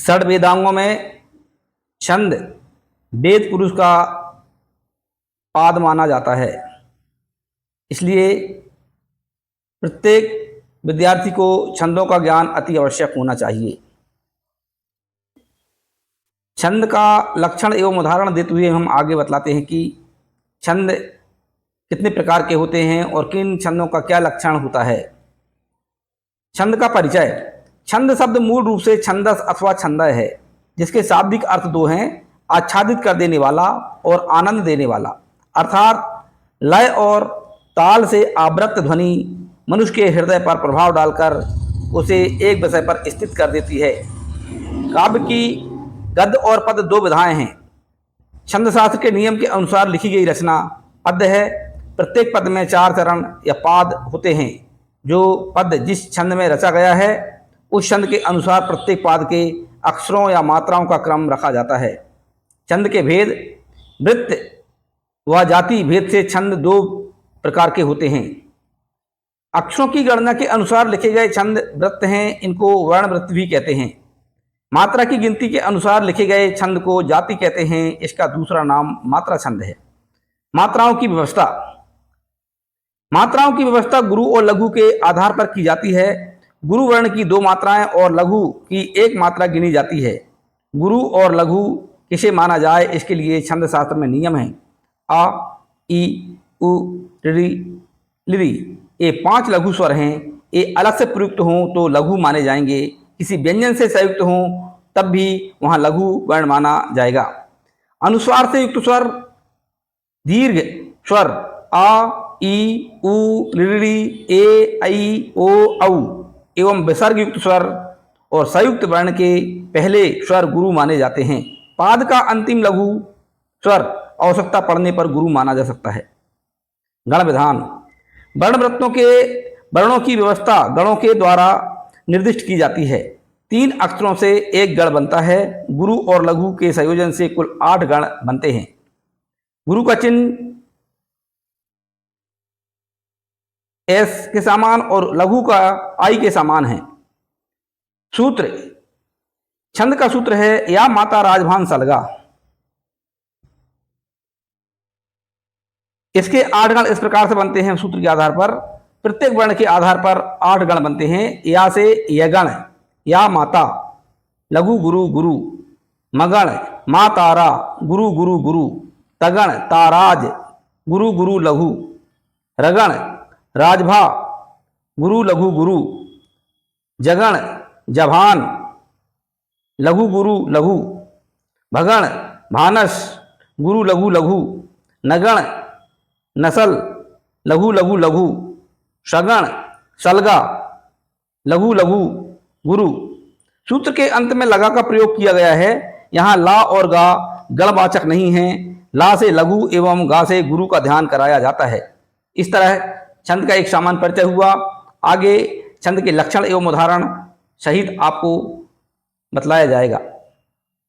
षड वेदांगों में छंद वेद पुरुष का पाद माना जाता है, इसलिए प्रत्येक विद्यार्थी को छंदों का ज्ञान अति आवश्यक होना चाहिए। छंद का लक्षण एवं उदाहरण देते हुए हम आगे बतलाते हैं कि छंद कितने प्रकार के होते हैं और किन छंदों का क्या लक्षण होता है। छंद का परिचय। छंद शब्द मूल रूप से छंदस अथवा छंदय है, जिसके शाब्दिक अर्थ दो हैं, आच्छादित कर देने वाला और आनंद देने वाला। अर्थात लय और ताल से आवृत्त ध्वनि मनुष्य के हृदय पर प्रभाव डालकर उसे एक विषय पर स्थित कर देती है। काव्य की गद्य और पद्य दो विधाएं हैं। छंद शास्त्र के नियम के अनुसार लिखी गई रचना पद्य है। प्रत्येक पद्य में 4 चरण या पाद होते हैं। जो पद्य जिस छंद में रचा गया है उस छंद के अनुसार प्रत्येक पाद के अक्षरों या मात्राओं का क्रम रखा जाता है। छंद के भेद। वृत्त व जाति भेद से छंद 2 प्रकार के होते हैं। अक्षरों की गणना के अनुसार लिखे गए छंद वृत्त हैं, इनको वर्ण वृत्त भी कहते हैं। मात्रा की गिनती के अनुसार लिखे गए छंद को जाति कहते हैं, इसका दूसरा नाम मात्रा छंद है। मात्राओं की व्यवस्था। मात्राओं की व्यवस्था गुरु और लघु के आधार पर की जाती है। गुरु वर्ण की 2 मात्राएं और लघु की 1 मात्रा गिनी जाती है। गुरु और लघु किसे माना जाए, इसके लिए छंद शास्त्र में नियम है। आ, ई, उ, ऋ, लिरि ये 5 लघु स्वर हैं। ये अलग से प्रयुक्त हों तो लघु माने जाएंगे, किसी व्यंजन से संयुक्त हों तब भी वहाँ लघु वर्ण माना जाएगा। अनुस्वार से युक्त स्वर दीर्घ स्वर आ, ई, उ, ऋ, ए, ऐ, ओ, औ एवं विसर्ग युक्त स्वर और संयुक्त वर्ण के पहले स्वर गुरु माने जाते हैं। पाद का अंतिम लघु स्वर आवश्यकता पड़ने पर गुरु माना जा सकता है। गण विधान। वर्णों की व्यवस्था गणों के द्वारा निर्दिष्ट की जाती है। 3 अक्षरों से एक गण बनता है। गुरु और लघु के संयोजन से कुल 8 गण बनते हैं। गुरु का चिन्ह एस के समान और लघु का आई के समान है। सूत्र। छंद का सूत्र है या माता राजभान सलगा। इसके 8 गण इस प्रकार से बनते हैं। सूत्र के आधार पर प्रत्येक वर्ण के आधार पर 8 गण बनते हैं। या से यगण या माता, लघु गुरु गुरु, मगण मा तारा, गुरु गुरु गुरु, तगण ताराज, गुरु गुरु लघु, रगण राजभा, गुरु लघु गुरु, जगण जभान, लघु गुरु लघु, भगण भानस, गुरु लघु लघु, नगण नसल, लघु लघु लघु, सगण सलगा, लघु लघु गुरु। सूत्र के अंत में लगा का प्रयोग किया गया है। यहाँ ला और गा गणवाचक नहीं है। ला से लघु एवं गा से गुरु का ध्यान कराया जाता है। इस तरह छंद का एक सामान्य परिचय हुआ। आगे छंद के लक्षण एवं उदाहरण सहित आपको बतलाया जाएगा।